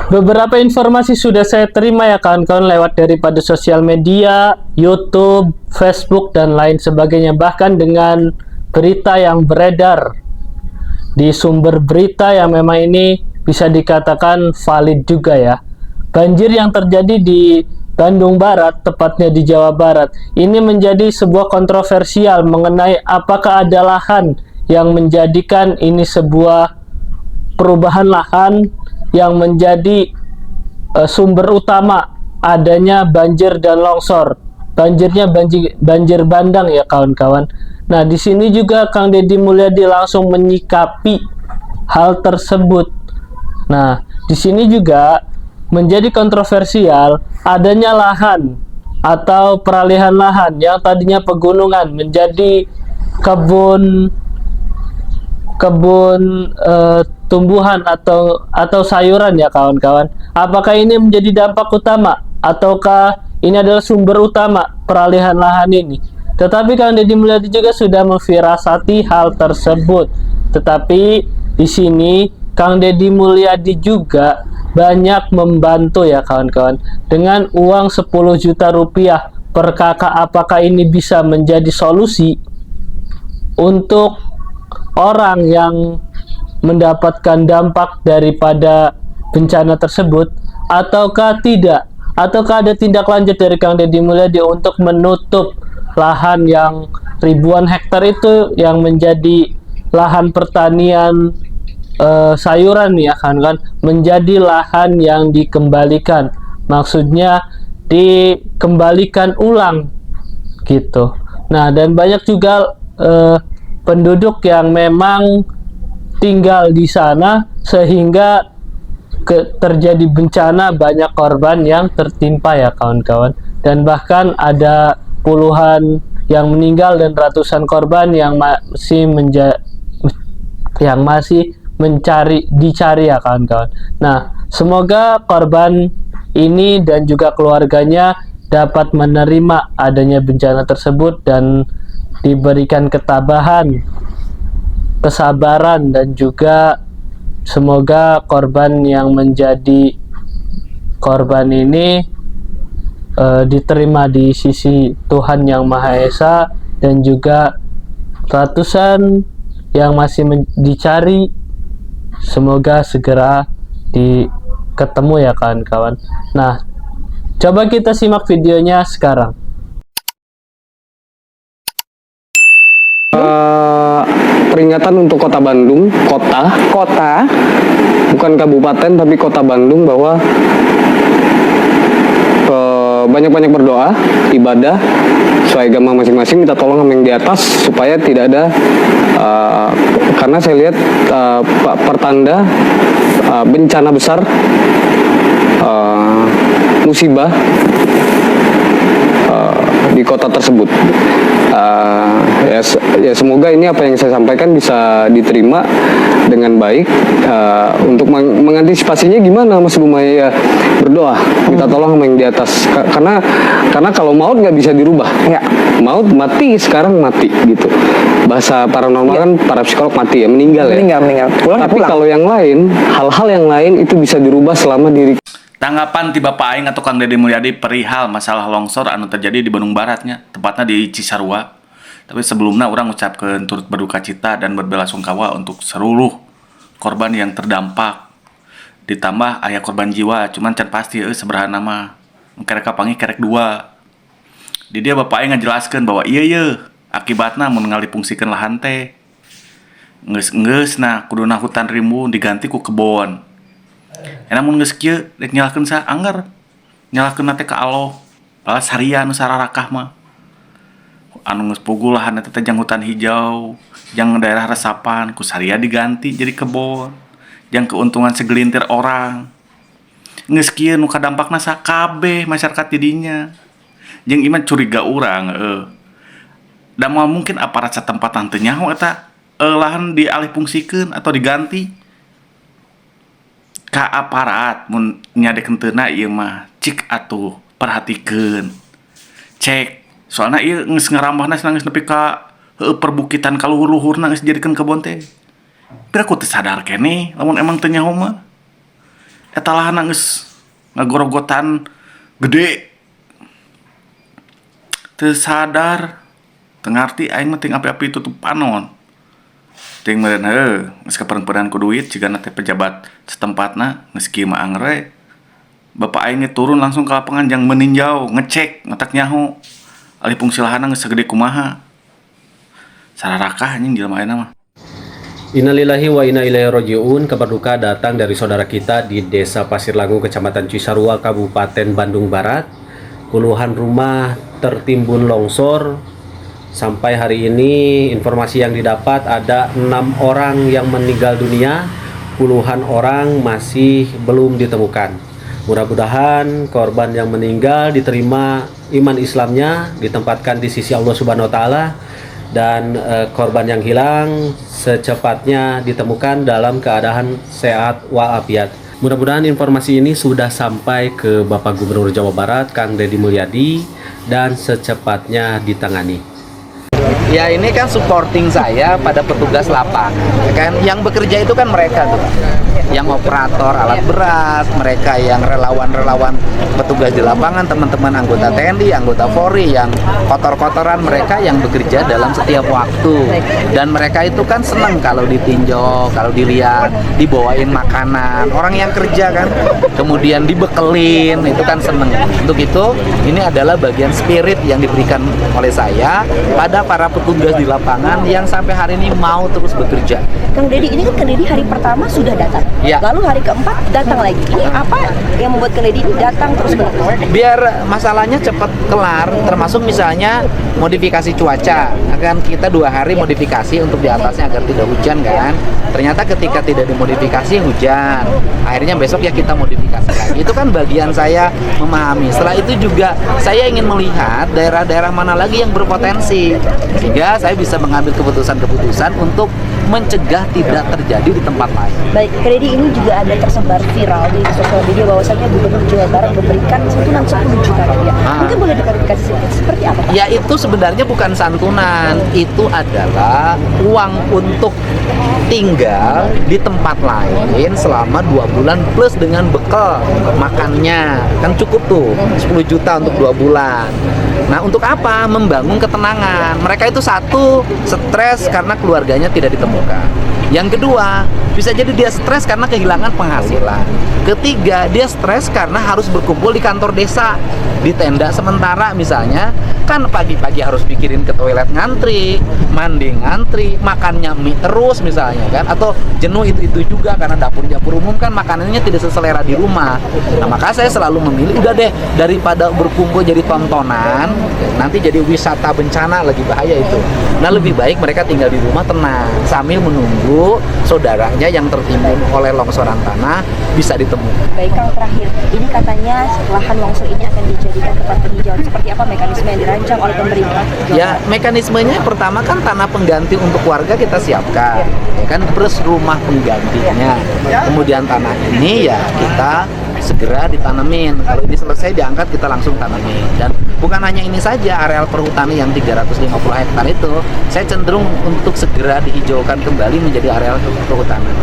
Beberapa informasi sudah saya terima ya kawan-kawan lewat daripada sosial media, YouTube, Facebook, dan lain sebagainya. Bahkan dengan berita yang beredar di sumber berita yang memang ini bisa dikatakan valid juga ya. Banjir yang terjadi di Bandung Barat, tepatnya di Jawa Barat, ini menjadi sebuah kontroversial mengenai apakah ada lahan yang menjadikan ini sebuah perubahan lahan yang menjadi sumber utama adanya banjir dan longsor. Banjirnya banjir bandang ya kawan-kawan. Nah, di sini juga Kang Deddy Mulyadi langsung menyikapi hal tersebut. Nah, di sini juga menjadi kontroversial adanya lahan atau peralihan lahan yang tadinya pegunungan menjadi kebun kebun tumbuhan atau sayuran ya kawan-kawan. Apakah ini menjadi dampak utama ataukah ini adalah sumber utama peralihan lahan ini? Tetapi Kang Deddy Mulyadi juga sudah memfirasati hal tersebut. Tetapi di sini Kang Deddy Mulyadi juga banyak membantu ya kawan-kawan dengan uang 10 juta rupiah per kakak. Apakah ini bisa menjadi solusi untuk orang yang mendapatkan dampak daripada bencana tersebut ataukah tidak? Ataukah ada tindak lanjut dari Kang Deddy Mulyadi untuk menutup lahan yang ribuan hektar itu yang menjadi lahan pertanian sayuran ya kan menjadi lahan yang dikembalikan, maksudnya dikembalikan ulang gitu. Nah, dan banyak juga penduduk yang memang tinggal di sana sehingga terjadi bencana, banyak korban yang tertimpa ya kawan-kawan, dan bahkan ada puluhan yang meninggal dan ratusan korban yang masih dicari ya kawan-kawan. Nah, semoga korban ini dan juga keluarganya dapat menerima adanya bencana tersebut dan diberikan ketabahan, kesabaran, dan juga semoga korban yang menjadi korban ini diterima di sisi Tuhan Yang Maha Esa, dan juga ratusan yang masih dicari semoga segera ketemu ya kawan-kawan. Nah, coba kita simak videonya sekarang. Peringatan untuk kota Bandung, kota, bukan kabupaten tapi kota Bandung, bahwa banyak-banyak berdoa, ibadah sesuai agama masing-masing, minta tolong sama yang di atas supaya tidak ada karena saya lihat pertanda bencana besar, musibah di kota tersebut. Ya semoga ini apa yang saya sampaikan bisa diterima dengan baik. Untuk mengantisipasinya gimana Mas Bumaya? Ya berdoa, minta tolong sama yang di atas, karena kalau maut nggak bisa dirubah ya. Maut mati, sekarang mati gitu, bahasa paranormal kan, para psikolog mati ya, meninggal. Tapi kalau yang lain, hal-hal yang lain itu bisa dirubah selama diri. Tanggapan ti Bapak Aing atau Kang Deddy Mulyadi perihal masalah longsor anu terjadi di Bandung Baratnya, tepatnya di Cisarua. Tapi sebelumnya orang ucapkan turut berduka cita dan berbelasungkawa untuk seluruh korban yang terdampak. Ditambah aya korban jiwa, cuman can pasti seberapa nama kerek kapangi kerek dua. Di dia Bapak Aing ngajelaskeun bahwa iya akibatna mun ngalipungsikeun lahan teh geus nah kuduna hutan rimbun diganti ku kebon. Namun geus kieu rek nyalahkeun sa anggar nyalahkeun teh ka Allah. Balas harian nu sararakah mah. Anu geus pugul lahan eta teh jang hutan hijau, jang daerah resapan ku saria diganti jadi kebon. Jang keuntungan segelintir orang. Geus kieu nu kadampakna sa kabeh masyarakat di dinya. Jeung iman curiga urang da mungkin aparat satempat teu nyaho eta lahan dialihfungsikeun atau diganti ka aparat. Mun nyadekeun teuna ieu mah cik atuh perhatikeun, cek soalna ieu geus ngarambahna geus nepi ka perbukitan ka luhur-luhurna geus dijadikeun kebon teh. Pira ku teu sadar keneh lamun emang teu nyaho mah. eta lahan geus ngagorogotan gede. Teu sadar, teu ngarti aing mah ting api-api tutup panon. Ting meureun geus kapereng-pereng ku duit cigana teh pejabat setempatna geus kieu mah angre. Bapak aing turun langsung ke lapangan jang meninjau, ngecek, ngetak nyaho. Alih fungsi lahanna geus segede kumaha. Sararakah anjing jelema ayeuna mah. Innalillahi wa inna ilaihi raji'un. Kabar duka datang dari saudara kita di Desa Pasir Langu, Kecamatan Cisarua, Kabupaten Bandung Barat. Puluhan rumah tertimbun longsor. Sampai hari ini informasi yang didapat ada 6 orang yang meninggal dunia, puluhan orang masih belum ditemukan. Mudah-mudahan korban yang meninggal diterima iman Islamnya, ditempatkan di sisi Allah Subhanahu wa taala, dan korban yang hilang secepatnya ditemukan dalam keadaan sehat walafiat. Mudah-mudahan informasi ini sudah sampai ke Bapak Gubernur Jawa Barat, Kang Deddy Mulyadi, dan secepatnya ditangani. Ya, ini kan supporting saya pada petugas lapangan, kan yang bekerja itu kan mereka tuh, yang operator alat berat, mereka yang relawan-relawan petugas di lapangan, teman-teman anggota TNI, anggota Polri, yang kotor-kotoran, mereka yang bekerja dalam setiap waktu. Dan mereka itu kan senang kalau ditinjau, kalau dilihat, dibawain makanan. Orang yang kerja kan, kemudian dibekelin, itu kan seneng. Untuk itu, ini adalah bagian spirit yang diberikan oleh saya pada para petugas di lapangan yang sampai hari ini mau terus bekerja. Kang Deddy, ini kan Kang Deddy hari pertama sudah datang, Ya. lalu hari keempat datang lagi. Ini apa yang membuat Kang Deddy ini datang terus menerus? Biar masalahnya cepat kelar, termasuk misalnya modifikasi cuaca. Kan kita 2 hari modifikasi untuk di atasnya agar tidak hujan kan. Ternyata ketika tidak dimodifikasi hujan. Akhirnya besok ya kita modifikasi lagi. Itu kan bagian saya memahami. Setelah itu juga saya ingin melihat daerah-daerah mana lagi yang berpotensi, sehingga saya bisa mengambil keputusan-keputusan untuk mencegah tidak terjadi di tempat lain. Baik, Kang Deddy, ini juga ada tersebar viral di sosial media bahwasanya Gubernur Jawa Barat memberikan santunan 10 juta rupiah. Mungkin boleh diklarifikasi sedikit, seperti apa, Pak? Ya, itu sebenarnya bukan santunan, itu adalah uang untuk tinggal di tempat lain selama 2 bulan plus dengan bekal makannya. Kan cukup tuh 10 juta untuk 2 bulan. Nah, untuk apa? Membangun ketenangan. Mereka itu satu, stres karena keluarganya tidak ditemukan. Yang kedua, bisa jadi dia stres karena kehilangan penghasilan. Ketiga, dia stres karena harus berkumpul di kantor desa, di tenda sementara misalnya. Kan pagi-pagi harus pikirin ke toilet ngantri, mandi ngantri, makannya mie terus misalnya kan. Atau jenuh itu juga karena dapur-dapur umum kan makanannya tidak seselera di rumah. Nah, maka saya selalu memilih, udah deh, daripada berkumpul jadi tontonan, nanti jadi wisata bencana, lagi bahaya itu. Nah, lebih baik mereka tinggal di rumah tenang sambil menunggu saudaranya yang tertimbun oleh longsoran tanah bisa ditemukan. Baik, Kang, terakhir, ini katanya lahan longsor ini akan dijadikan tempat penghijauan. Seperti apa mekanisme yang dirancang oleh pemerintah? Ya, mekanismenya pertama kan tanah pengganti untuk warga kita siapkan, ya kan, plus rumah penggantinya. Kemudian tanah ini ya kita segera ditanemin. Kalau ini selesai diangkat, kita langsung tanamin. Dan bukan hanya ini saja, areal perhutani yang 350 hektar itu saya cenderung untuk segera dihijaukan kembali menjadi areal perhutanan.